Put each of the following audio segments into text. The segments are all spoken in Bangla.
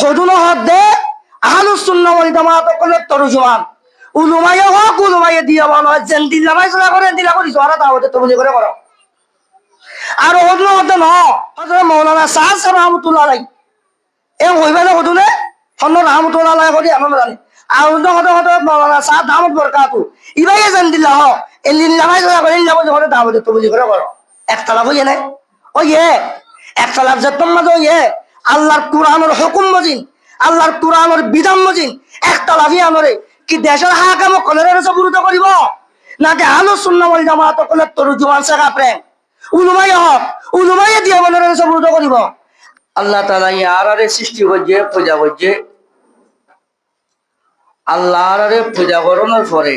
হদুনো হদ দে আহলুস সুন্নাহ ওয়াল জামাত কলে তরজমান উলুমায়ে হক উলুমায়ে দিয়া বলো যেন দিলা মাইসলা করে দিলা করি জরা দাওতে তবলি করে করো আর হদুনো হদ ন হযরত মাওলানা সাদ সাহেব রহমাতুল্লাহ আলাইহি এ হইবে না হদুনে হন্ন রহমাতুল্লাহ আলাইহি করি আমরা জানি আর হদুনো হদ মাওলানা সাদ দামত বরকাতু ইবাইয়ে যেন দিলা হ এলিল্লা মাইসলা করে দিলা করে দাওতে তবলি করে করো একতলা হইয়ে না ওয়ে একতলা যতম মাঝে ওয়ে আল্লাহর কুরআনের হুকুম মজিন আল্লাহর কুরআনের বিধান মজিন একতলা ভিয়ানরে কি দেশের হাকাম কলের সবুরত করিব নাকি আহলুস সুন্নাহ ওয়াল জামাত কলের তরজমান সাকা প্রেম উলুমায়ে হক উলুমায়ে দিয়া বলের সবুরত করিব আল্লাহ তাআলা ইয়ারারে সৃষ্টি করছে পূজা করছে আল্লাহরে পূজা করানোর পরে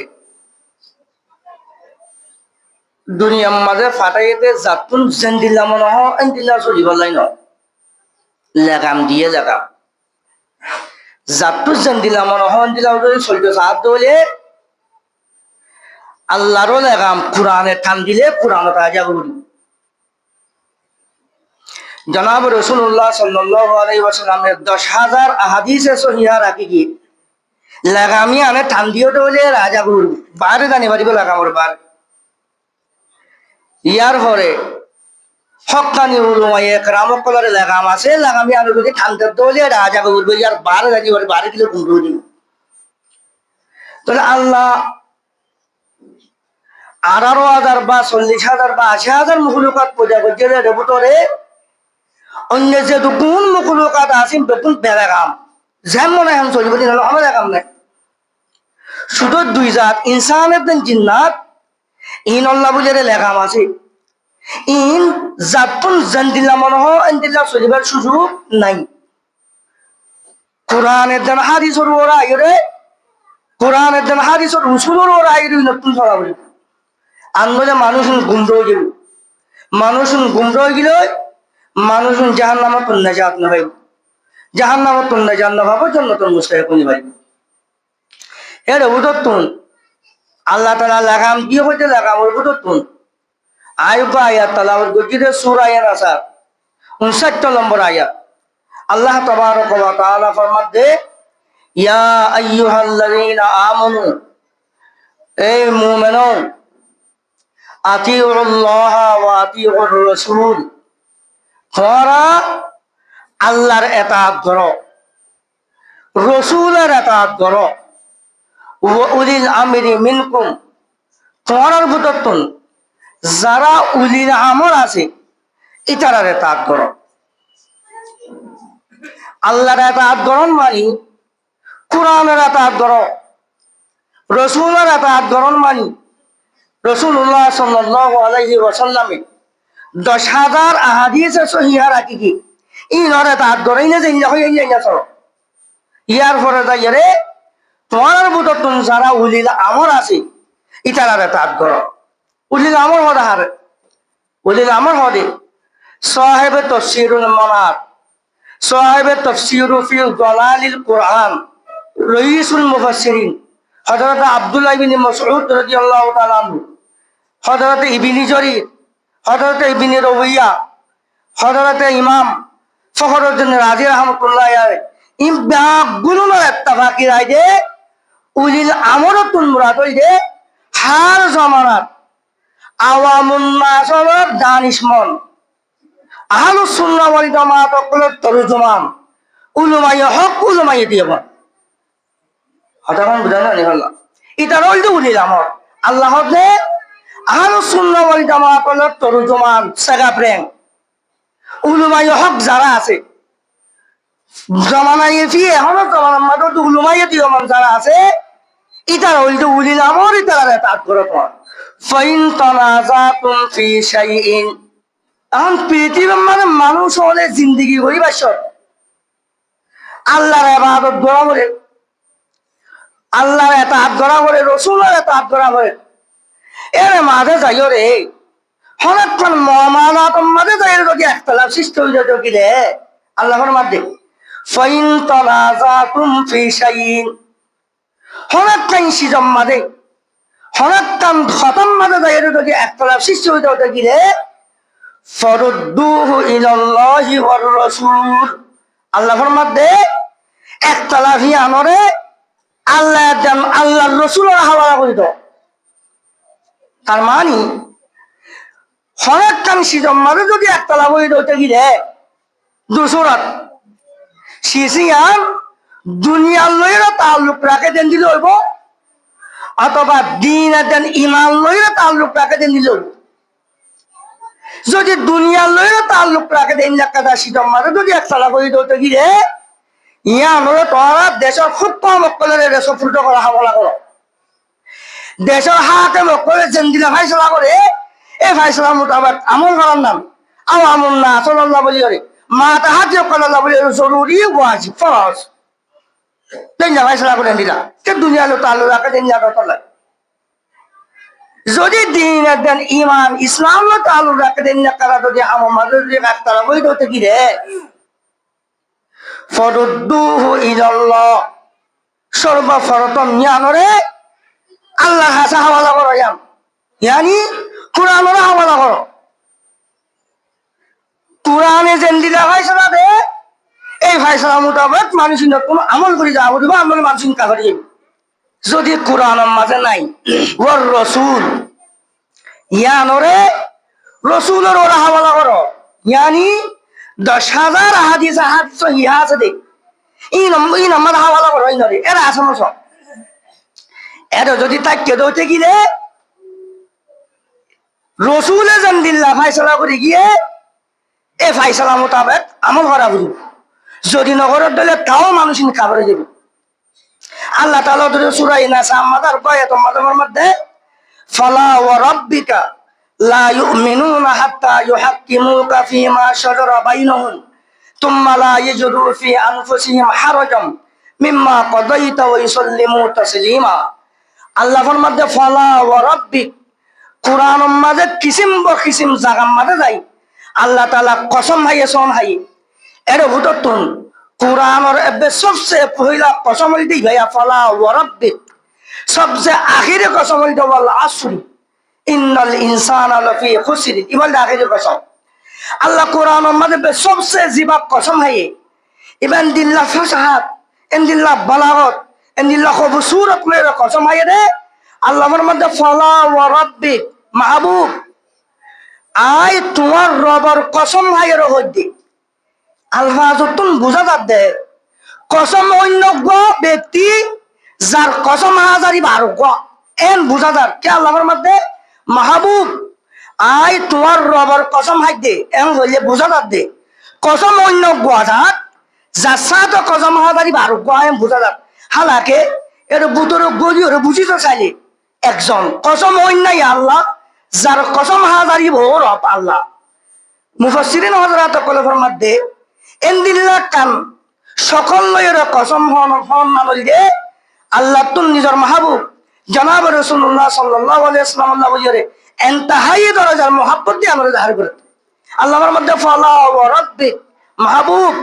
দুনিয়ার মাঝে ফাটাইতে জাতুন জেন্দিল্লা মনে হয় এন্দিল্লা চলিব লাইন লাগাম দিয়ে জাগাম জাতু জেন্দিল্লা মনে হয় এন্দিল্লা চলতে সাহায্য হলে আল্লাহরও লাগাম কোরআনে টান দিলে কোরআনে তাজা করি জনাব রাসূলুল্লাহ সাল্লাল্লাহু আলাইহি ওয়াসাল্লামের 10,000 আহাদিসে সহিহা রাখি কি লাগামি আনে টান দিও হলে রাজা গুরু বারে জানি পারিব লাগামর বার ইয়ার পরে হক্কানি উলুমায়ে কেরাম কলরে লাগাম আছে লাগামি আনো যদি টানতে দলে রাজা গুরু ইয়ার বারে জানি পারি বারে কিলো গুরু দিন তাহলে আল্লাহ 18,000 বা 40,000 বা 80,000 মখলুকাত পূজা করছে এর ভিতরে অন্য যে কোন মখলুকাত আছে বেকুন বেলাগাম যেন মনে হয় চলিব দিন হলো আমার লাগাম নাই শুধু দুই জাত ইনসানের দেন জিন্নাত ইন আল্লাহ বুঝে লাগাম আছে ইন জাতুন জান্দিল্লা মনে হয় এন্দিল্লা চলিবার সুযোগ নাই কোরআনের দেন হাদিসের ওরা আইরে কোরআনের দেন হাদিসের রসুলের ওরা আইরে নতুন ছড়া বলি আন্দোলনে মানুষ গুমরা গেল মানুষ গুমরা গেল মানুষ জাহান্নামে তুলনা জাত না ভাই জাহান্নামে তুলনা জাত না ভাবো জন্নতুল মুস্তাহিকুন ভাই এর উদতুন আল্লাহ তাআলা লাগাম কি হইতে লাগাম উদতুন আয়াত আয়াত তেলাওয়াত গজিরে সূরা ইয়াসার 59 নম্বর আয়াত আল্লাহ তাবারক ওয়া তাআলা ফরমাতে ইয়া আইয়ুহাল্লাযীনা আমানু এ মুমিনুন আতিউল্লাহ ওয়া আতিউর রাসূল তোমরা আল্লাহর ইতাআত করো রাসূলের ইতাআত করো ওয়া উলিল আমরি মিনকুম তোমরা বুততুন যারা উলিল আমর আছে ইতারার ইতাআত করো আল্লাহর ইতাআত করন মানে কুরআনের ইতাআত করো রাসূলের ইতাআত করন মানে রাসূলুল্লাহ সাল্লাল্লাহু আলাইহি ওয়াসাল্লামে 10,000 আহাদিসে সহিহা রাখি কি ইনরে ইতাআত করেই না জিন্না হই ইয়া সরো ইয়ার পরে যাইরে তোমার বুততুন যারা উলিল আমর আছে ইতারার ইতাআত করো উলিল আমর হদা হার উলিল আমর হদে সাহেবে তাফসীরুল মানার সাহেবে তাফসীর ফি দালালিল কুরআন রাইসুল মুফাসসিরিন হযরত আব্দুল্লাহ ইবনে মাসউদ রাদিয়াল্লাহু তাআলা আনহু হযরত ইবনে জরির হযরত ইবনে রবিয়া হযরত ইমাম ফখরুদ্দিন রাজি রাহমাতুল্লাহ আলাইহি ইমবা গুলুমার ইত্তেফাকি রায় দে উলিল আমরতুন মুরাদ হইছে হার জামানাত আওয়ামুন নাসর দানিশমন আহলুস সুন্নাহ ওয়াল জামাত কলের তরজমান উলুমায়ে হক উলুমায়ে দিয়াব হঠাৎ বুঝানো নি হল এটা রইল উলিল আমর আল্লাহ হদে আহলুস সুন্নাহ ওয়াল জামাত কলের তরজমান সাগা প্রেম উলুমায়ে হক যারা আছে জামানায়ে ফি এখনো জামানার মাঝে উলুমায়ে দিয়ামান যারা আছে এটা রইল উলিল আমর ইতারা ইতাআত করো তোমার ফাইন তানাজাতুম ফি শাইইন এখন পৃথিবীর মানে মানুষ হলে জিন্দগি করিবার সব আল্লাহর ইবাদত করা করে আল্লাহর ইতাআত করা করে রাসূলের ইতাআত করা করে এর মাঝে যাইও রে হঠাৎ মুআমালাত মাঝে যাইও যদি ইখতিলাফ সৃষ্টি হয়ে যায় কি রে আল্লাহর মাঝে ফাইন তানাজাতুম ফি শাইইন হঠাৎ সিজম মাঝে হঠাৎ খতম মাঝে যাইও যদি ইখতিলাফ সৃষ্টি হয়ে যায় কি রে ফরুদ্দুহু ইলাল্লাহি ওয়ার রাসূল আল্লাহ ফরমাতে একতলা ভিয়ানরে আল্লাহর রসুলের হাওয়ালা করিত। তার মানে হরেক কান সিজম মাঝে যদি একতলা বই দইতে গিয়ে দুসুরত সিসিয়ান দুনিয়ার লইরা তাল্লুক রাখে দেন দিল হইব, অথবা দিন দেন ইমান লইরা তাল্লুক রাখে দেন দিল হইব। যদি দুনিয়ার লইরা তাল্লুক রাখে দেন একটা সিজম মাঝে যদি একতলা বই দইতে গিয়ে ইয়ানরে তোরা দেশের খুব কম মক্কলের দেশ ফুটো করা হামলা করো, দেশের হাতে মক্কলে জেন্দিলা ফাইসলা করে এই ফাইসলা মোতাবেক আমল করার নাম আও আমল না চল্লাহ বলি করে মাতা হাত কল্লাহ বলি জরুরি ওয়াজিব ফরজ তেঞ্জা ফাইসলা করে দিলা কে দুনিয়ার তাল্লু রাখে তেঞ্জা তলায়। যদি দিন দেন ইমান ইসলাম তাল্লু রাখে তেঞ্জা কারা যদি আমার মাঝে যদি একতলা বই দইতে গিয়ে ফরুদ্দুহু ইলাল্লাহ সর্বপ্রথম ইয়ানরে আল্লাহ হাসা হাওয়ালা করো, ইয়ানি কুরআনের হাওয়ালা করো। কুরআনে যেন দিলা ফাইসলা দে এই ফাইসলা মোতাবেক মানুষ কোনো আমল করে যাবো দিব, আমল মানুষ কাভারি যাবে। যদি কুরআনের মাঝে নাই ওর রসুল ইয়ানরে রসুলের ওরা হাওয়ালা করো, ইয়ানি 10,000 হাদিস সহিহ আছে দেখ ই নম্বর হাওয়ালা করো ইনরে এরা আসনো সব এর যদি তাকে দইতে গিয়ে রসুলে যেন দিল্লা ফাইসলা করে গিয়ে এই ফাইসলা মোতাবেক আমল করা বুঝব। যদি নগরের দলে তাও মানুষ খাবারে যাবে। আল্লাহ তাআলা সূরা নাস আমাদের তোমাদের মধ্যে ফালা ওয়া রাব্বিকা লা ইউমিনুনা হাত্তা ইউহাক্কিমুকা ফীমা শাজারা বাইনাহুম তুম্মা লা ইয়াজিদু ফী আনফুসিহিম হারাজাম মিম্মা কাদাইতা ওয়া ইউসাল্লিমু তাসলিমা। আল্লাহর মধ্যে ফালা ওয়া রাব্বিক কুরআনের মধ্যে কিসিম কিসিম জায়গার মধ্যে যাই আল্লাহ তাআলা কসম হাইয়ে সন হাই এর ভুততুন কুরআনের এবে সবচেয়ে পহিলা কসম হইতে ভাইয়া ফালা ওয়া রাব্বিক, সবচেয়ে আখিরে কসম হইতে ওয়াল আসরি ইন্নাল ইনসানা লাফি খুসর, ইবাল আখিরে কসম। আল্লাহ কুরআনের মধ্যে সবচেয়ে জিবা কসম হাইয়ে ইবান দিল্লাহ ফাসাহাত এন দিল্লাহ বালাগত এন দিল্লাহ খুবসুরত মেরে কসম হাইয়ে রে আল্লাহর মধ্যে ফালা ওয়া রাব্বিক মাহবুব আই তোমার রবের কসম হাইয়ের হইতে আলফাজতুন বুঝা যাচ্ছে কসম অন্য ব্যক্তি যার কসম হাজারি বারো এন বুঝা যার কে আল্লাহর মধ্যে মাহবুব আই তোমার রবের কসম হাই দে এন বললে বুঝা যাচ্ছে কসম অন্য যার যার সাথে কসম হাজারি বারো এন বুঝা যার হালাকে এর বুতর গলি ওরে বুঝিতে চাইলে একজন কসম অন্যায় আল্লাহ যার কসম হাজারি ভোর রব আল্লাহ। মুফাসসিরিন হযরত কলফের মধ্যে এন্দিল্লাহ কান সকল লয়ের কসম হন মানল দে আল্লাহ তুন নিজের মাহবুব জনাব রাসূলুল্লাহ সাল্লাল্লাহু আলাইহি ওয়াসাল্লাম আল্লাহ বলিরে এন্তাহাই দরজার মোহাব্বত দিয়ে আমরা জাহির করে আল্লাহর মধ্যে ফালা ওয়া রাব্বিক মাহবুব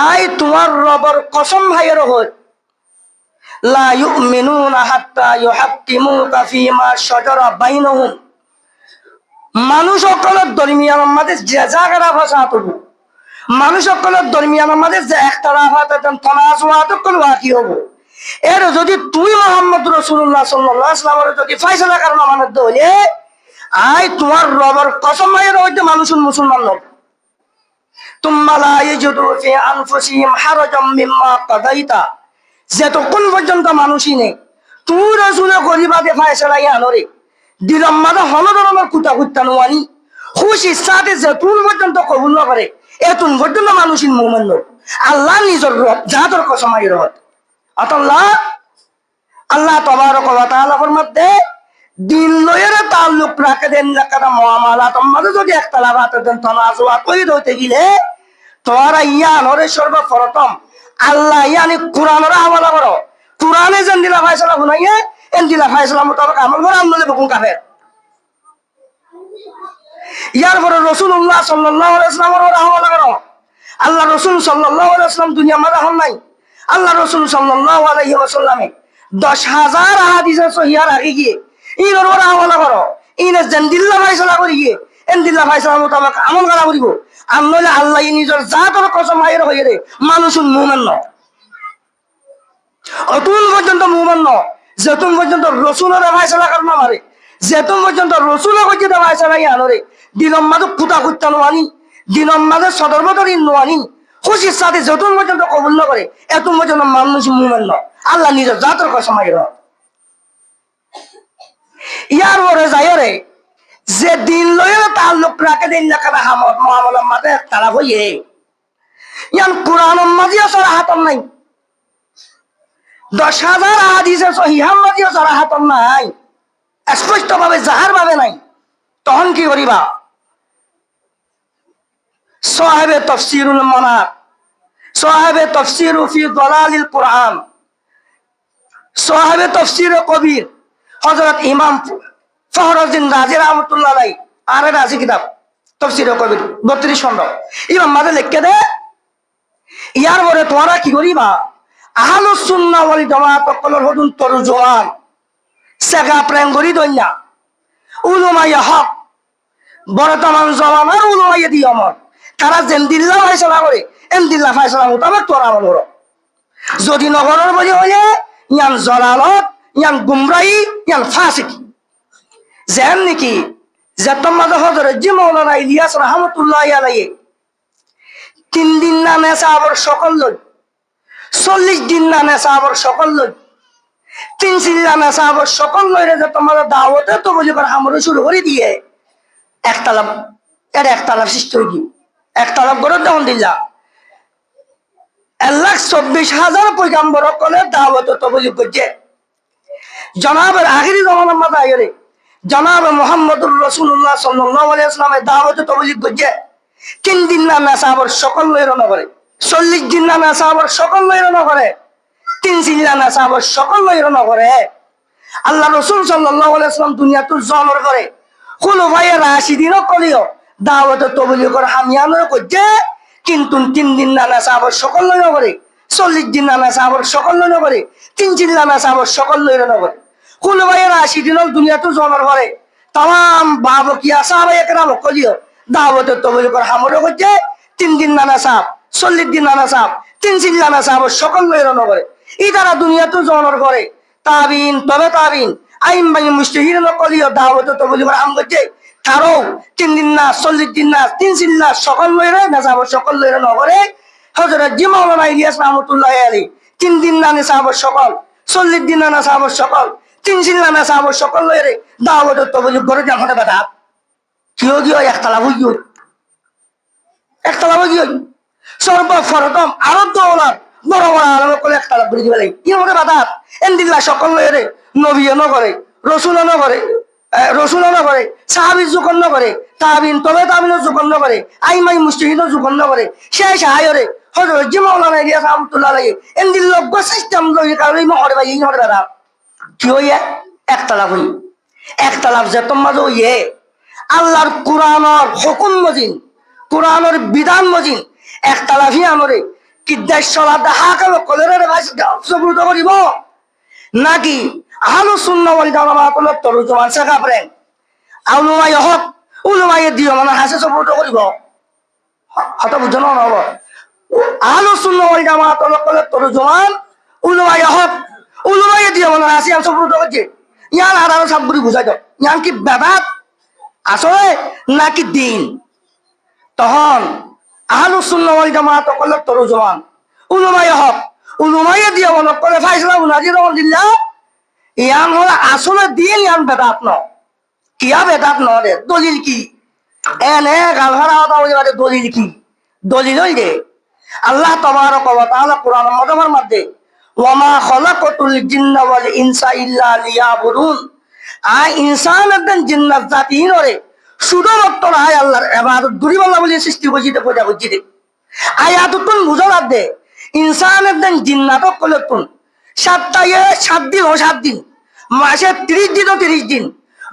আই তোমার রবের কসম ভাইয়ের হয় লা ইউমিনুনা হাত্তা ইউহাক্কিমুকা ফীমা শাজারা বাইনাহুম। মানুষ সকলের দরমিয়ানের মাঝে যে জায়গাটা ভাষা হবো, মানুষ সকলের দরমিয়ানের মাঝে যে একতলাফাত তনাজুয়াত করবা কি হবো এর যদি তুই মুহাম্মদ রাসূলুল্লাহ সাল্লাল্লাহু আলাইহি ওয়াসাল্লামের যদি ফয়সালা কারণ আমানত হইলে আই তোমার রবের কসম এর হইতে মানুষ মুসলমান নব। তুম্মা লা ইয়াজিদু ফি আনফুসিহিম হারাজাম মিম্মা কাদাইতা, যতক্ষণ পর্যন্ত মানুষই নেই তুই রাসূলের গরিবাদে ফয়সালা ইয়ানরে দিলাম মাঝে হল ধরনের কুতা কুত্তা নোয়ানি খুশি সাথে যেতুন পর্যন্ত কবুল না করে এতুন পর্যন্ত মানুষই মুমিন নব। আল্লাহ নিজের রব যাহাতর কসম এর হত আল্লাহ আল্লাহ তাবারক ওয়া তাআলার মধ্যে দিন লয়ের তাল্লুক রাখে দেন রাখা মুআমালাত আমাদের যদি একতলাফাত দেন তনাজুয়াত কই হইতে গিলে তোরা ইয়ানরে সর্বপ্রথম আল্লাহ ইয়ানি কুরআনের হাওয়ালা করো। কুরআনে যেন দিলা ফয়সালা শুনাইয়ে এন দিলা ফয়সালা মোতাবেক আমল করে আমলে বকুন কাফের। ইয়ার পরে রাসূলুল্লাহ সাল্লাল্লাহু আলাইহি ওয়াসাল্লামের হাওয়ালা করো। আল্লাহ রাসূল সাল্লাল্লাহু আলাইহি ওয়াসাল্লাম দুনিয়া মাঝে হন নাই, আল্লাহ রাসূল সাল্লাল্লাহু আলাইহি ওয়াসাল্লামে 10,000 হাদিস সহিহ রাখি গিয়ে ইনর ওরা হাওয়ালা করো ইনে যেন দিল্লা ফয়সালা করি গিয়ে এন দিল্লা ফয়সালা মোতাবেক আমল করা করিব। আমলে আল্লাহ নিজের জাতের কসম হাইর হইয়ে রে মানুষ মুমিন ন। অতুন পর্যন্ত মুমান ন যেতুন পর্যন্ত রসুলের ফায়সালা কারণ আমারে যেতুন পর্যন্ত রসুলের পর্যন্ত ফায়সালা আনরে দিনম মাঝে পুতা কুত্তা নোয়ানি দিনম মাঝে সদর বদরি নোয়ানি খুশির সাথে যতুন পর্যন্ত কবুল না করে এত পর্যন্ত মানুষ মুমান ন আল্লাহ নিজের জাতর কসমাই র ইয়ার পরে যাই রে যে দিন লয়ে তার লোক রাখে দিন না কারা হামত মহামলার মাঝে তারা হইয়ে ইয়ান কোরআন মাঝিও সরা হাতম নাই 10,000 হাদিসের সহিহাম মাঝিও সরা হাতম নাই স্পষ্ট ভাবে জাহার ভাবে নাই তখন কি করিবা সাহেবে তাফসীরুল মানার সাহেবে তাফসীর ফি দালালিল কুরআন সাহেবে তাফসীর কবির হযরত ইমাম ফখরুদ্দিন রাজি রাহমাতুল্লাহ আলাইহি আর রাজি কিতাব তাফসীর কবির 32 খণ্ড ইমাম মাঝে লিখে দে ইয়ার পরে তোমরা কি করিবা আহলুস সুন্নাহ ওয়াল জামাত কলর হদুন তরজমান সেগা প্রেম করি দইনা উলামায়ে হক বর্তমান জামানার উলামায়ে দিয়মত তারা যেন দিল্লা ফায়সালা করে এম দিল্লা ফায়সালা মোতাবেক তোরা আমল করো যদি নগরের বলি হইলে ইয়ান জলালত ইয়ান গুমরাহি ইয়ান ফাসিক যেন নাকি যে তোমাদের হযরত জি মাওলানা ইলিয়াস রাহমাতুল্লাহি আলাইহি 3 দিন না নেশাবর সকল লই 40 দিন না নেশাবর সকল লই 3 চিল্লা নেশাবর সকল লই রে যে তোমাদের দাওয়াতে তো বলি করে আমরা শুরু করে দিয়ে একতলাপ একতলাপ সৃষ্টি হই একতলাপ করে দেন দিলা 1,24,000 পয়গম্বর কলে দাওয়াতে তো বলি করছে জনাবের আখিরি জামানার মাথা আইরে জনাব মুহাম্মদুর রাসূলুল্লাহ সাল্লাল্লাহু আলাইহি ওয়াসাল্লামের দাওয়াতে তো বলি করছে 3 দিন না নেশাবর সকল লই রওনা করে 40 দিন না নেশাবর সকল লই রওনা করে 3 চিল্লা নেশাবর সকল লই রওনা করে আল্লাহ রাসূল সাল্লাল্লাহু আলাইহি ওয়াসাল্লাম দুনিয়াতে জন্ম করে খুলফায়ে রাশিদিন কলিও দাওয়াতে তবলিগ করে হামিয়ানো করছে কিন্তু 3 দিন না নেশাবর সকল লই রওনা করে 40 দিন না নেশাবর সকল লই রওনা করে 3 চিল্লা নেশাবর সকল লই রওনা করে খুলফায়ে রাশিদিন দুনিয়াতে জন্ম করে तमाम बाबो किया साहब एकराम कलियो दावत तबलिग कर हमरो করছে 3 দিন নানা সাহেব 40 দিন নানা সাহেব 3 দিন নানা সাহেব সকল লইরনো করে এই তারা দুনিয়াতে জনর করে তাবিন তবে তাবিন আইন বাই মুস্তাহির কলিও দাওয়াত তবলিগ করে আম করছে তারও 3 দিন না 40 দিন না 3 দিন না সকল লইরে না সাহেব সকল লইরনো করে হযরত জি মাওলানা ইলিয়াস রাহমাতুল্লাহি আলাইহি 3 দিন নানা সাহেব সকল 40 দিন নানা সাহেব সকল 3 দিন নানা সাহেব সকল লইরে দাওয়াত তবলিগ করে যখন বাদা কিও গিয়ে একতলা হইও একতলা হইও সর্বপ্রথম আরো দৌলত বড় বড় আলম করে একতলা করে দিবে লাগে কি হবে বাদা এন্দিল্লাহ সকল লইরে নবীও ন করে রাসূলও ন করে রাসূলও ন করে সাহাবী যুগন ন করে তাবিন তবে তাবিনও যুগন ন করে আইমাই মুস্তাহিদও যুগন ন করে শেষ আয়রে হযরত জি মাওলানা ইলিয়াস রাহমাতুল্লাহ আলাইহি এন্দিল্লাহ গো সিস্টেম লই কারণে মহরে ভাই এই মহরে বাদা কি হইয়া একতলা হই একতলা যে তোমার হইয়ে আল্লাহর কুরআনের হুকুম মজিন কুরআনের বিধান মজিন একতলাফি আমরে কি দেশ চলা দেখা কেন কলের ভাষা সবুত করিব নাকি আহলুস সুন্নাহ ওয়াল জামাআতুল তরজমান শেখা প্রেম আউলুমায়ে হক উলুমায়ে দিও মানে হাসে সবুত করিব হত বুঝন না হবো আহলুস সুন্নাহ ওয়াল জামাআতুল তরজমান উলুমায়ে হক উলুমায়ে দিও মানে হাসে সবুত করছে ইয়ান আর সব গুলি বুঝাই দাও ইয়ান কি বেদাত আসলে নাকি দিন তখন আহলুস সুন্নাহ ওয়াল জামাআত কলে তরজমান উলামায়ে হক উলামায়ে দিয়ে মনে করে ফায়সালা উনাজি রাহমাতুল্লাহ ইয়ান হলো আসলে দিন ইয়ান বেদাত ন কিয়া বেদাত ন রে দলিল কি এনে গালহারা কথা বলে দলিল কি দলিল হইলে আল্লাহ তাবারক ওয়া তাআলা কোরআনের মধ্যে ওয়ামা খালাকাতুল জিন্না ওয়াল ইনসা ইল্লা লিয়াবুদুন ইনসান এবং জিন্নাত জাতিহীন রে শুধুমাত্র আল্লাহর ইবাদত করিবাল্লাহ বলে সৃষ্টি করেছে পূজা করছে আয়াতুন বুঝার দে ইনসান এবং জিন্নাত কলতুন সপ্তাহে 7 দিন ও 7 দিন মাসে 30 দিন ও 30 দিন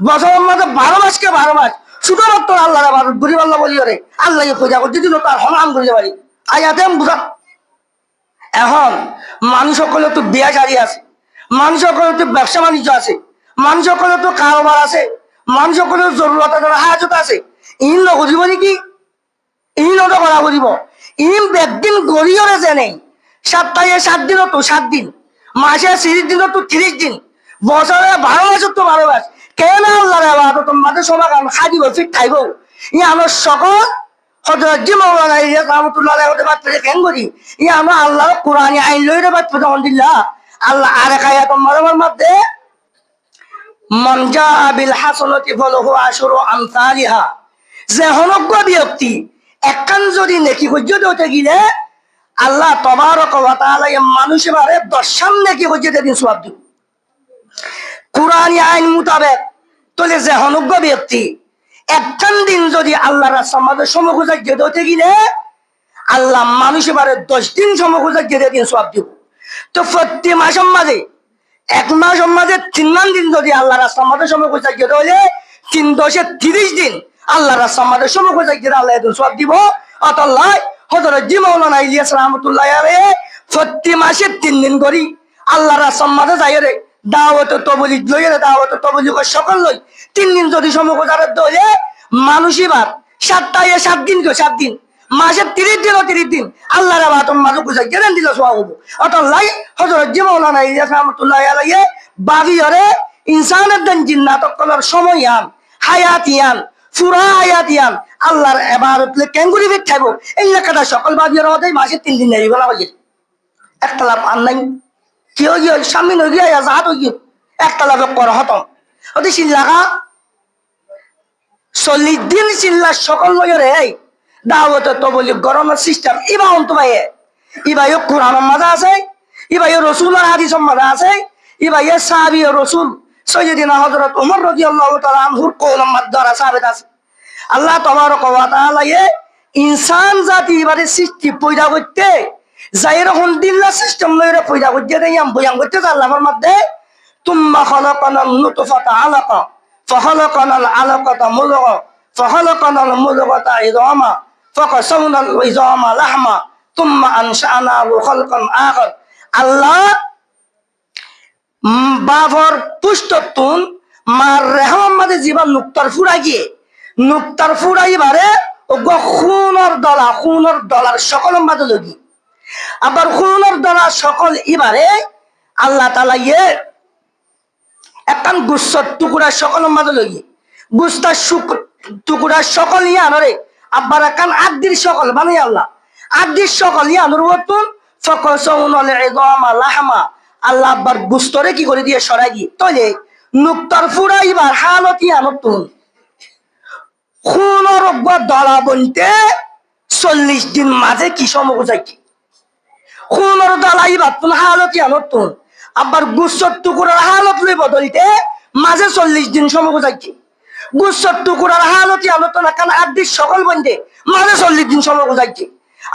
বছরের মধ্যে 12 মাসকে 12 মাস শুধুমাত্র আল্লাহর ইবাদত করিবাল্লাহ বলি রে আল্লাহকে পূজা করতে দিল তার হনাম করতে পারি আয়াতে বুঝা এখন মানুষ সকলে তো বিয়া সারি আছে মানুষ সকলে তো ব্যবসা বাণিজ্য আছে মানুষ সকলে তো কারোবার আছে মানুষ সকলে জরুরত হাজত আছে ইন নকরিব নেকি ইন করা করিব ইন একদিন গড়িয়ে যে নেই সপ্তাহে 7 দিন তো 7 দিন মাসে 30 দিন তো 30 দিন, বছরে 12 মাস তো 12 মাস। কেন আল্লাহর ইবাদত তোমাদের সমাগম খাদিব ফিট থাইব? ই আমার সকল হযরত জি মাওলানা ইলিয়াস রাহমাতুল্লাহ আলাইহি ওদের বাচ্চা কেন করি? ই আমরা আল্লাহর কোরআনে আইন লইরে বাচ্চা আলহামদুলিল্লাহ। আল্লাহ আরেক আয়াত মারবার মধ্যে মান জাআ বিল হাসানাতি ফালাহু আশরু আমসালিহা, যে হনজ্ঞ ব্যক্তি একখান যদি নেকি হজ্জত হতে গেলে আল্লাহ তাবারক ওয়া তাআলা মানুষে বারে 10 নেকি হজ্জত দিন সওয়াব দিব কুরআনি আইন মোতাবেক। তাহলে যে হনজ্ঞ ব্যক্তি একখান দিন যদি আল্লাহর রাস্তায় সমখোজা যেতে হতে গেলে আল্লাহ মানুষে বারে 10 দিন সমখোজা যেতে দিন সওয়াব দিব। তো প্রতি মাসের মাঝে 1 মাসের মাঝে 3 দিন যদি আল্লাহ রাস্তার মাঝে সমখোজা যেতে হলে 3 10 30 দিন আল্লাহ রাস্তার মাঝে সমখোজা যেতে আল্লাহ এত সওয়াব দিব। অতঃ হযরত জি মাওলানা ইলিয়াস রাহমাতুল্লাহ আলাইহি প্রতি মাসে 3 দিন করি আল্লাহ রাস্তার মাঝে যাই রে দাওয়াত তবলিগ লই রে দাওয়াত তবলিগ সকল লই 3 দিন যদি সমখোজা হলে মানুষই বার 7 দিন 7 দিন মাসে 30 দিন 30 দিন আল্লাহর ইবাদত মাঝে গুজাই গেলেন দিল সওয়াব হবে। অতঃ হযরত জি মাওলানা ইলিয়াস রাহমাতুল্লাহ আলাইহি বাবি হরে ইনসানের দিন জিন্নাত করার সময় আন হায়াতিয়ান পুরা হায়াতিয়ান আল্লাহর ইবাদত লে কেঙ্গুরি ফিট থাকবো এই লেখাটা সকল বাবি হরে ওদের মাসে 3 দিন নেই বলা হইছে। একটা লাভ আর নাই কি হই গিয়ে সামনে হই গিয়ে আজাদ হই গিয়ে একটা লাভ কর হতম ওদের চিল্লাগা 40 দিন চিল্লা সকল লইরে এই দাওয়াত তবলিগ গরমের সিস্টেম ইবা অন্ত ভাইয়ে ইবাইও কোরআনের মাঝে আছে, ইবাইও রাসূলের হাদিসের মাঝে আছে, ইবাইও সাহাবী ও রাসূল সাইয়্যিদিনা হযরত ওমর রাদিয়াল্লাহু তাআলা আনহুর কওলের মাধ্যমে সাবিত আছে। আল্লাহ তাবারক ওয়া তাআলা ইনসান জাতি এবারে সৃষ্টি পয়দা করতে যাইর হন্দিল্লা সিস্টেম লইরে পয়দা করতে দেয়াম বয়ান করতে আল্লাহর মধ্যে তুম্মা খালাকানাল নুতফাতা আলাকা ফাখালাকানাল আলাকাতা মুদগা ফাখালাকানাল মুদগাতা ইযামা ফাকাসাউনাল ইযামা লাহমা তুম্মা আনশানাহু খালকান আখার। আল্লাহ বাবর পুষ্টতুন মার রেহমের মাঝে জীবন নুক্তার ফুরা গিয়ে নুক্তার ফুরাই বারে ওগো খুনের ডলার সকল মাঝে লগি আবার খুনের ডলার সকল ইবারে আল্লাহ তাআলা একখান গুচ্ছর টুকুরা সকল মাঝে লগি গুস্তার টুকুরা সকল আনরে আবার একখান আদির সকল বানাই আল্লাহ আদির সকল আনর বতুন ফাকাসাউনাল ইযামা লাহমা আল্লাহ আবার গুস্তরে কি করে দিয়ে সরাই দিয়ে তলে নুক্তার ফুরাইবার হালতি আনতুন খুনের দলা বনতে 40 দিন মাঝে কি সময় যাইকি খুনের দলাইবার তুন হালতি আনতুন আবার গুস্তর টুকুরার হালত লই বদলিতে মাঝে 40 দিন সময় যাইকি গুস্তর টুকুরার হালতি আনতুন কারণ আদির সকল বনতে মাঝে 40 দিন সময় যাইকি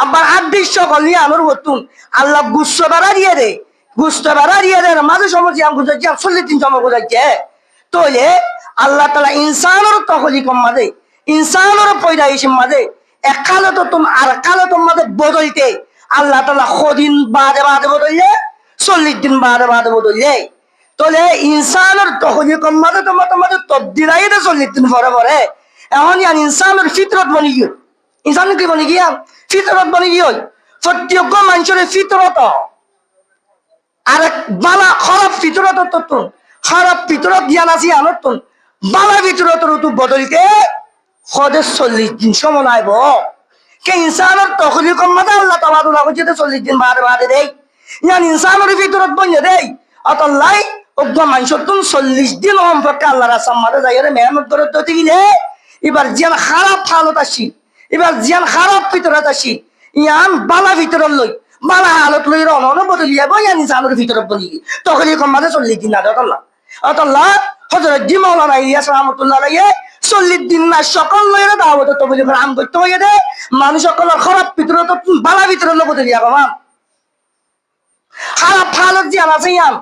আবার আদির সকল নিয়ে আনর বতুন আল্লাহ গুস্ত বাড়া দিয়ে দে গুস্ত বাড়া দিয়ে দেয় মাঝে সময় আমি বুঝাচ্ছি 40 দিন সময় বুঝাইছে। তাহলে আল্লাহ তাআলা ইনসানের তখলিকম মাঝে ইনসানের পয়দাইশের মাঝে এক কালত তুম আর কালত মাঝে বদলতে আল্লাহ তাআলা কদিন বাদে বদললে 40 দিন বাদে বদললে। তাহলে ইনসানের তখলিকম মাঝে তোমাদের তবদিল আইতে 40 দিন পরে এখন ইনসানের ফিতরত বনি গিয়ে ইনসান কি বনি গিয়া ফিতরত বনি গিয়ে প্রত্যেক মানুষের ফিতরত আর বালা খারাপ ভিতরত তত্তুন খারাপ ভিতরত জ্ঞান আছে আনতুন বালা ভিতরত ঋতু বদলিতে সদে 40 দিন সময় নাইব কে ইনসানের তখলিকম মাঝে আল্লাহ তাআলা কইছে 40 দিন বাদে দেই ইয়ান ইনসানের ভিতরত বইয়া দেই অতলাই অজ্ঞ মানুষতুন 40 দিন সম্পর্কে আল্লাহর সামনে যাইরে মেহনত করে দিতে গিলে এবার জিয়ান খারাপ হালত আসি এবার জিয়ান খারাপ ভিতরত আসি ইয়ান বালা ভিতরত লই বালা হালত লই রন বদলিয়া বইয়া ইনসানের ভিতরত বলি তখলিকম মাঝে 40 দিন না অতল্লাহ হযরত জি মাওলানা ইলিয়াস রাহমাতুল্লাহ আলাইহি 40 দিন না সকল লইরে দাওয়াত তবলিগ আম করতে হইয়া দে মানুষ সকল খারাপ ভিতরত বালা ভিতরত বদলিয়া বাবা খারাপ হালত জি আছে ইয়ান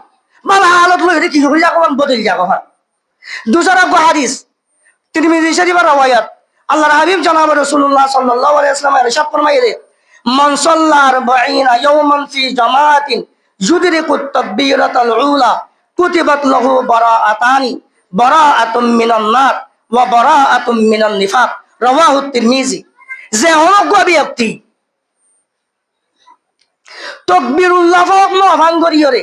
বালা হালত লইরে কি করি যাকমান বদলিয়া বাবা। দুসরা হাদিস তিরমিজি শরীফের রওয়ায়াত আল্লাহর হাবিব জনাব রাসূলুল্লাহ সাল্লাল্লাহু আলাইহি ওয়াসাল্লাম ইরশাদ ফরমাইলে মান সাল্লা 40 ইয়াওমান ফি জামাআতিন যুদরিকুত তাকবীরাতাল উলা কুতিবাত লাহু বারাআতানি বারাআতুম মিনান নার ওয়া বারাআতুম মিনান নিফাক রাওয়াহু তিরমিজি। যে হনজ্ঞ ব্যক্তি তাকবীরুল্লাহ ফাক নভান করিয়রে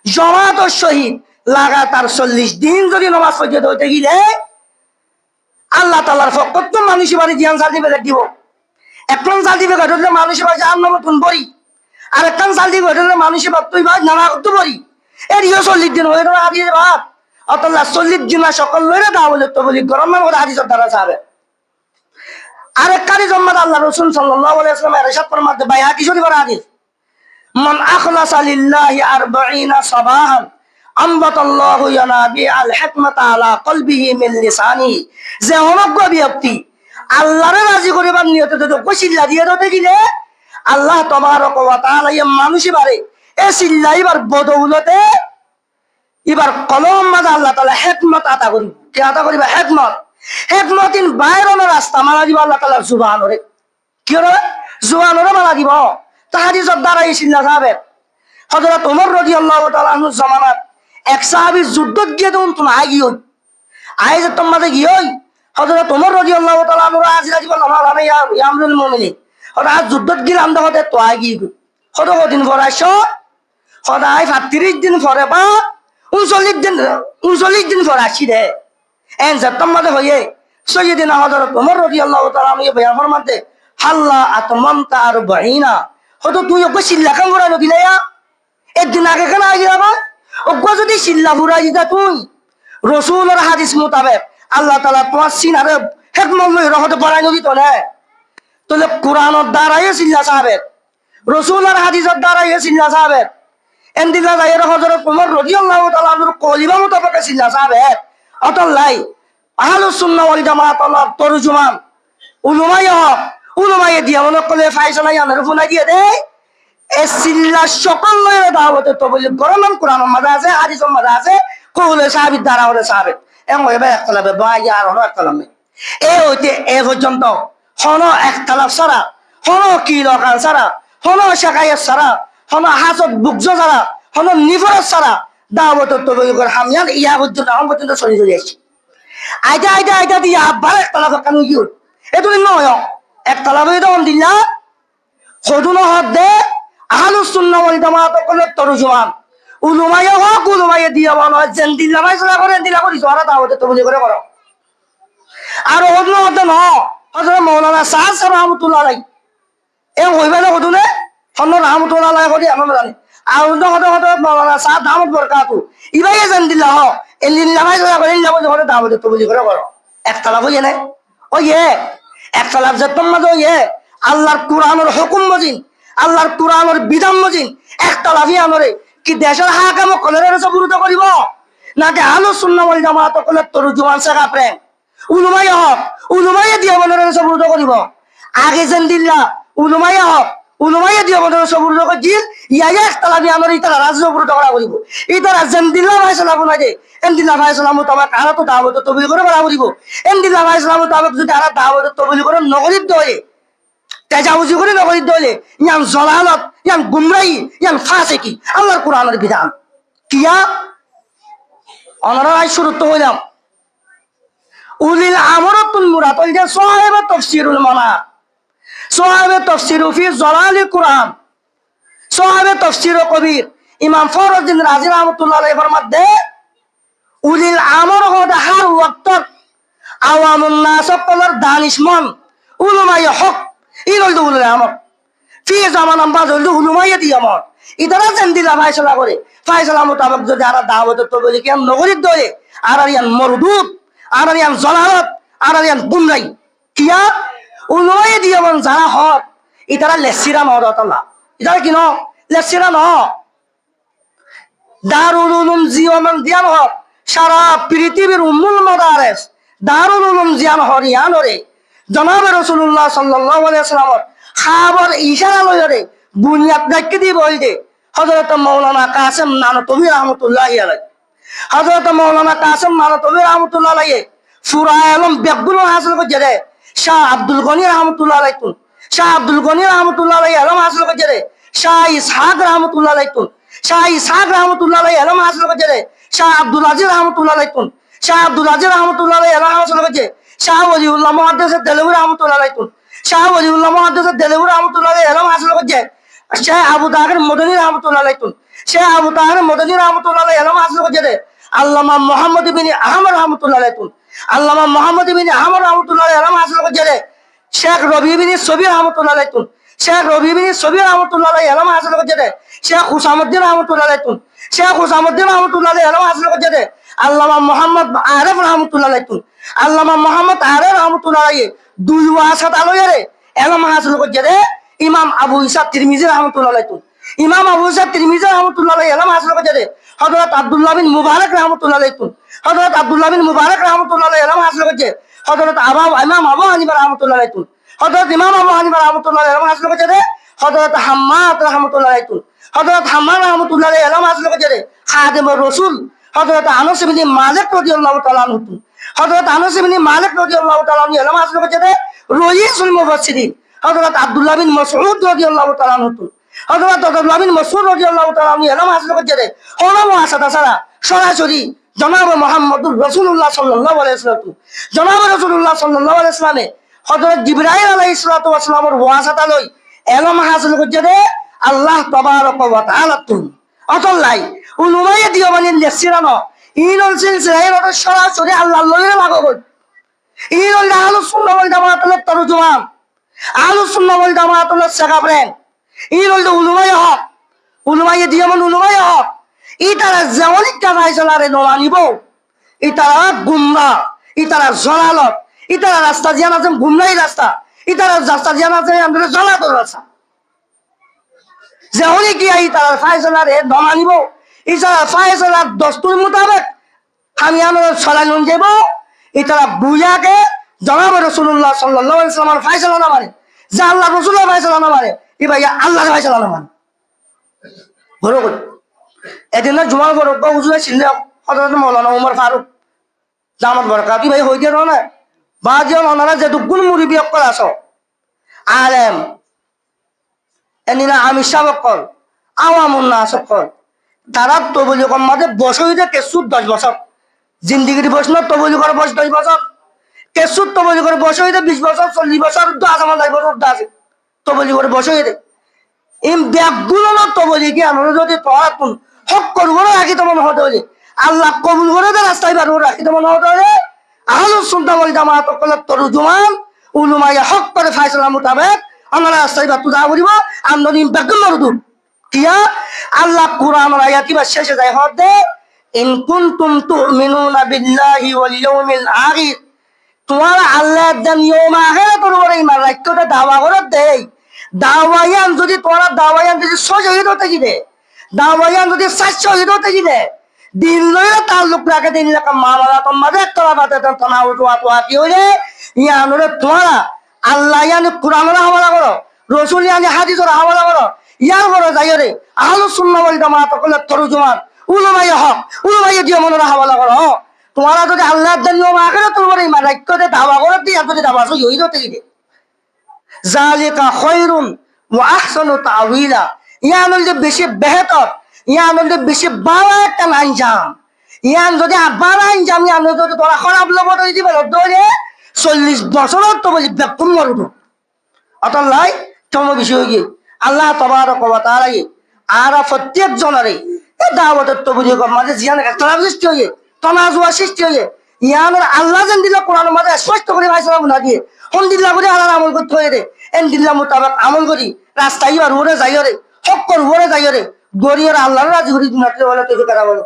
জমাত শহীদ লাগাতার 40 দিন যদি নামাজ পড়তে হইতে গেলে আল্লাহ তাআলার পক্ষ থেকে মানুষ বাড়ি জিয়ান সার্টিফিকেট দিব। একজন সার্টিফিকেট হলে মানুষের বাড়ি জাহান্নামে নতুন বড়ি, আর একজন সার্টিফিকেট হলে মানুষের বাড়ি তুই ভাই নানা করতে বড়ি। এরিও 40 দিন হয়ে গেল হাদিসের ভাব অতলা 40 দিন সকল লইরে দাওলে তো বলি গরম মানে হাদিসের দ্বারা সাবে। আরেক কারি জম্মাত আল্লাহ রাসূল সাল্লাল্লাহু আলাইহি ওয়াসাল্লাম এরশাদ ফরমাতে বাইহাকি শরীফের হাদিস, মান আখলাসা লিল্লাহি 40 সাবাহান আমবাতাল্লাহু ইয়ানাবি আল হিকমাতা আলা কলবিহি মিন লিসানি। যে অনজ্ঞ ব্যক্তি আল্লাহরে রাজি করিবার নিয়তে যদি কইছিল্লা দিয়ে দিতে গিলে আল্লাহ তাবারক ওয়া তাআলা এই মানুষই বারে এ সিল্লাইবার বদৌলতে এবার কলম মাঝে আল্লাহ তাআলা হিকমত আতা করিব। কি আতা করিবা? হিকমত। হিকমতিন বাইরন রাস্তা মারা দিব আল্লাহ তাআলা সুবহানরে। কি রে সুবহানরে মারা দিব। তাহাদিসের দ্বারা এই সিল্লা সাহাবে হযরত ওমর রাদিয়াল্লাহু তাআলা আনহু জামানাত এক সাহাবী যুদ্ধ গিয়ে তখন তুমি আগিও আয় যে তোমাদের গিয়ে হযরত ওমর রাদিয়াল্লাহু তাআলা আনহু আজিরা দিব না ইয়া আমরুল মুমিনিন ওরা যুদ্ধ গিলাম দেখতে তো আগি কত দিন পর আসো সদায় ৩৫ দিন পরে বা ৩৯ দিন পর আসি রে এন যে তোমাদের হয়ে সৈয়দিনা হযরত ওমর রাদিয়াল্লাহু তাআলা আনহু বয়ান ফরমাতে হাল্লা আতমামতা আর বাহিনা হয়তো তুই ওকে সিল্লা কাম করানো দিলাইয়া একদিন আগে কেন আগে আবার ওকে যদি সিল্লা ফুরাই দিতা তুই রসুলের হাদিস মোতাবেক আল্লাহ তাআলা তোমার সিনারে হিকমত লই রহতে পড়াই নদী তো না তাহলে কোরআনের দ্বারাই সিল্লা সাহাবেত রসুলের হাদিসের দ্বারাই সিল্লা সাহাবেত এন্দিলা যাইয়ের হযরত ওমর রাদিয়াল্লাহু তাআলা আনহুর কলিমা মোতাবেক সিল্লা সাহাবেত অতলাই আহলুস সুন্নাহ ওয়াল জামাআত আল্লাহর তরজুমান উলুমায়ে দিয়া মনে করলে ফাইসলা ইয়ানের ফোনা দিয়ে দেয় এ সিল্লা সকল লয়ে দাওয়াতে তো বলি গরমান কোরআনের মাঝে আছে হাদিসের মাঝে আছে কওলে সাহাবীর দ্বারা হলে সাহাবে এম হইবে একতলাবে বাই আর হলো একতলামে এ হইতে এ পর্যন্ত হনো একতলাফ ছাড়া হনো কি লকাল ছাড়া হনো শাকায়েত ছাড়া হনো হাসদ বুকজ ছাড়া হনো নিফরত ছাড়া দাওয়াতে তো বলি হামিয়ান ইয়া পর্যন্ত আম পর্যন্ত চলে আসি আইটা দিয়া আব্বার একতলাফ কেন ইউ এতো নয় একতলাফ তখন দিলা সদুনো হদ দে আহলুস সুন্নাহ ওয়াল জামাআত কলের তরজুমান উলুমায়ে হক উলুমায়ে দিয়া বলো যেন দিলা মাইসলা করে দিলা করি জরা দাওয়াতে তো বলি করে করো আর অন্য হদ ন হযরত মাওলানা সাদ রাহমাতুল্লাহ আলাইহি এ হইবে না হদুনে হন্ন রাহমাতুল্লাহ আলাইহি করি আমরা জানি আর অন্য হদ মাওলানা সাদ দামত বরকাতু ইবাই যেন দিলা হ এ দিলা মাইসলা করে দিলা বলি দাওয়াতে তো বলি করে করো একতলাফ হই না ওই একতলাফ যে তোমার ওই আল্লাহর কোরআনের হুকুম মজিন আল্লাহর কোরআনের বিধান মজিন একতলাফি আমরে কি দেশের হাকাম কলের সবুরত করিব নাকি আহলুস সুন্নাহ ওয়াল জামাআত কলের তরজুমান শেখা প্রেম উলুমায়ে হক উলুমায়ে দিয়া বলের সবুরত করিব আগে যেন দিল্লা উলুমায়ে হক উলুমায়ে দিয়া বলের সবুরত করিল ইয়া একতলাফি আমরে ইতারা রাজ্য সবুরত করা করিব ইতারা যেন দিল্লা ফায়সালা বনাই দে এন দিল্লা ফায়সালা মোতাবেক আর তো দাওয়াত তবিল করে করা করিব এন দিল্লা ফায়সালা মোতাবেক যদি আর দাওয়াত তবিল করে নগরীর দয়ে তেজাউজি করে নগরীর দলে ইয়ান জলালত ইয়ান গুমরাহি ইয়ান ফাসিকি আল্লাহর কোরআনের বিধান কিয়া অনরাই শুরুতে হইলাম উলিল আমরাতুল মুরাদ ওই যে সাহেবে তাফসীরুল মানার সাহেবে তাফসীর ফি জালালিল কোরআন সাহেবে তাফসীর কবির ইমাম ফরউদ্দিন রাজি রাহমাতুল্লাহ আলাইহি ফরমাতে উলিল আমর হদ হার ওয়াক্ত আওয়ামুন নাস কলর দানিশমন উলামায়ে হক ইনলদু উলুল আমর ফি জামান আমবাজ উলুমায়ে দি আমর ইদারা যেন দিলা ফায়সালা করে ফায়সালা মোতাবেক যদি আর দাওয়াত তো বলি কি নগরীর দলে আর ইয়ান মরদুদ আর ইয়ান জলালত আর ইয়ান গুমরাই কিয়া উলুমায়ে দি আমর যারা হক ইদারা লেসিরা মহদাতাল্লাহ ইদারা কি ন লেসিরা ন দারুল উলুম জিওমান দিয়ান হক সারা পৃথিবীর উম্মুল মাদারিস দারুল উলুম জিয়ান হরিয়ানরে জনাবে রাসূলুল্লাহ সাল্লাল্লাহু আলাইহি ওয়াসাল্লাম খাবার ইশারা লইরে বুনিয়াদ দেখে দি বলতে হযরত মাওলানা কাসেম নানতবী রাহমাতুল্লাহি আলাইহি হযরত মাওলানা কাসেম নানতবী রাহমাতুল্লাহি আলাইহি সূরা আলম বেগুলো হাসিল করে দে শাহ আব্দুল গনি রাহমাতুল্লাহি আলাইহি শাহ আব্দুল গনি রাহমাতুল্লাহি আলাইহি আলম হাসিল করে দে শাহ ইসহাক রাহমাতুল্লাহি আলাইহি শাহ ইসহাক রাহমাতুল্লাহি আলাইহি আলম হাসিল করে দে শাহ আব্দুল আজিজ রাহমাতুল্লাহি আলাইহি শাহ আব্দুল আজিজ রাহমাতুল্লাহি আলাইহি আলম হাসিল করে শাহ ওলিউল্লাহ মুহাদ্দিস দেলভী রাহমাতুল্লাহি আলাইহি শাহ ওলিউল্লাহ মুহাদ্দিস দেলভী রাহমাতুল্লাহি আলাইহি এলম হাসিল করছে শেখ আবু তাহের মদনী রহমতুল্লাহ আলাইহি শেখ আবু তাহের মদনী রহমতুল্লাহ আলাইহি এলম হাসিল করছে আল্লামা মোহাম্মদ ইবনে আহমদ রহমতুল্লাহ আলাইহি আল্লামা মোহাম্মদ ইবনে আহমদ রহমতুল্লাহ আলাইহি এলম হাসিল করছে শেখ রবি ইবনে সবির রহমতুল্লাহ আলাইহি শেখ রবি ইবনে সবির রহমতুল্লাহ আলাইহি এলম হাসিল করছে শেখ হুসামউদ্দিন রহমতুল্লাহ আলাইহি শেখ হুসামউদ্দিন রহমতুল্লাহ আলাইহি এলম হাসিল করছে আল্লামা মোহাম্মদ আরিফ রহমতুল্লাহ আলাইহি আল্লামা মোহাম্মদ আরিফ রহমতুল্লাহ আলাইহি দুই ওয়াসাত আলোয়ারে এলম হাসিল করছে ইমাম আবু ইসা তিরমিজি রহমতুল্লাহ আলাইহি ইমাম আবু ইসা তিরমিজি রহমতুল্লাহ আলাইহি এলম হাসিল করছে হযরত আব্দুল্লাহ বিন মুবারক রহমতুল্লাহ আলাইহি হযরত আব্দুল্লাহ বিন মুবারক রহমতুল্লাহ আলাইহি এলম হাসিল করছে হযরত ইমাম আবু হানিফা রহমতুল্লাহ আলাইহি হযরত ইমাম আবু হানিফা রহমতুল্লাহ আলাইহি এলম হাসিল করছে হযরত হাম্মাদ রহমতুল্লাহ আলাইহি হযরত হাম্মাদ রহমতুল্লাহ আলাইহি এলম হাসিল করছে খাদিমুর রাসূল হযরত আনাস ইবনে মালিক রাদিয়াল্লাহু তাআলা আনহু হযরত আনাস ইবনে মালিক রাদিয়াল্লাহু তাআলা আনহু এলম হাসিল করছে রাইসুল মুফাসসিরিন হযরত আব্দুল্লাহ বিন মাসউদ রাদিয়াল্লাহু তাআলা আনহু হযরত আব্দুল্লাহ বিন মাসউদ রাদিয়াল্লাহু তাআলা আনহু এলম হাসিল করছে ওলামা আসাদা ছাড়া সরাসরি জনাব মুহাম্মদুর রাসূলুল্লাহ সাল্লাল্লাহু আলাইহি ওয়াসাল্লাম জনাব রাসূলুল্লাহ সাল্লাল্লাহু আলাইহি ওয়াসাল্লামে হযরত জিবরাইল আলাইহিস সালাতু ওয়াস সালামের ওয়াসাতা লই এলম হাসিল করছে আল্লাহ তাবারক ওয়া তাআলা তুন অতলাই উলুমায়ে দিওবানি লেসিরানো ইনল সিলসিলায়ে রত সরাসরি আল্লাহ লইরে লাগো গো ইনল আহলুস সুন্নাহ ওয়াল জামাআতুল তরজুমান আহলুস সুন্নাহ ওয়াল জামাআতুল সাকাবরেন ইনল উলুমায়ে হক উলুমায়ে দিওবান উলুমায়ে হক ইতারা যেমনই কাজাই চলারে নমানিব ইতারা গুমরা ইতারা জলালত ইতারা রাস্তা জিয়ান আছে গুমরাই রাস্তা ইতারা রাস্তা জিয়ান আছে আমাদের জলাতর রাস্তা যেমনই কি ইতারা ফায়সালারে নমানিব ইতারা ফায়সালার দস্তুর মোতাবেক আমি আমরা চলাইন যাব ইতারা বুয়াকে জনাব রাসূলুল্লাহ সাল্লাল্লাহু আলাইহি ওয়াসাল্লামের ফায়সালা না মানে যে আল্লাহ রাসূলের ফায়সালা না মানে ই ভাই আল্লাহর ফায়সালা না মানে বড় এদিন জুমার বড় হুজুরে ছিল হযরত মাওলানা ওমর ফারুক জামাত বরকাত ভাই হই দিয়া না বাজিও ওনারা যে দুগুণ মুরিবি অকল আছো আলেম এনিনা আমি সাবকল আওয়ামুন নাস সকল তারা তবলি কম মাঝে বসইতে কেসুর 10 বছর জিন্দিগির প্রশ্ন তবলি করে বয়স 10 বছর কেসুর তবলি করে বসইতে 20 বছর 40 বছর 10 10 বছর আছে তবলি করে বসইতে ইম ব্যাগগুলো না তবলি কি আমরা যদি পড়াতুন হক করবো না রাখি তোমার হতে হলে আল্লাহ কবুল করে দে রাস্তায় বার রাখি তোমার হতে হলে আহলুস সুন্নাহ ওয়াল জামাআত তরজুমান উলুমায়ে হক করে ফায়সালা মোতাবেক আমরা রাস্তায় বার তুজা করিব আমরা নিম বেগম মরদুন কিয়া আল্লাহ কুরআনের আয়াতি বা শেষে যায় হতে ইন কুনতুম তুমিনুনা বিল্লাহি ওয়াল ইয়াউমিল আখির তোমার আল্লাহর দিন ইয়াউম আখিরাতের উপরে ঈমান রাখতে দাওয়া করে দেই দাওয়ায়ান যদি তোরা দাওয়ায়ান যদি সজহিদ হতে গিয়ে দাওয়ায়ান যদি 700 হতে গিয়ে দিন লইলে তাল্লুক রাখে দিন রাখা মামলা তোমাদের তোরা বাতে তোনা উঠোয়া তোয়া কি হইলে ইয়ানুরে তোরা আল্লাহ ইয়ানি কুরআনের হাওয়ালা করো রাসূল ইয়ানি হাদিসের হাওয়ালা করো ইয়ার বড় যাইরে আহলুস সুন্নাহ ওয়াল জামাআত তরজুমান উলামায়ে হক উলামায়ে দিওমানের হাওয়ালা করো তোমরা যদি আল্লাহর জন্য আখিরাত তোমার ঈমান রাখতে দাওয়া করে দিয়া যদি দাওয়া সই হতে গিয়ে জালিকা খায়রুন ওয়া আহসানু তাওয়িলা ইয়ানুল যে বেশি বেহতর ইয়ানুল যে বেশি ভালো একটা আঞ্জাম ইয়ান যদি আবার আঞ্জাম ইয়ান যদি তোরা খারাপ লোক দিবে ধরে 40 বছর তো বলি বেকুম মরুদ অতলাই তোমরা বিষয় গিয়ে আল্লাহ তাবারক ওয়া তাআলা আর প্রত্যেক জনরে এই দাওয়াতের তবলিগ মাঝে জিয়ান একটা সৃষ্টি হয়ে তনাজুয়া সৃষ্টি হয়ে ইয়ানের আল্লাহ যেন দিল কোরআনের মাঝে স্পষ্ট করে ভাইসালাম না দিয়ে হন দিল্লা করে আল্লাহ আমল করতে হয়ে রে এন দিল্লা মোতাবেক আমল করি রাস্তায় আর ওরে যাই রে হক কর ওরে যাই রে গরিয়র আল্লাহর রাজি করি দুনিয়াতে বলে তুই কথা বলো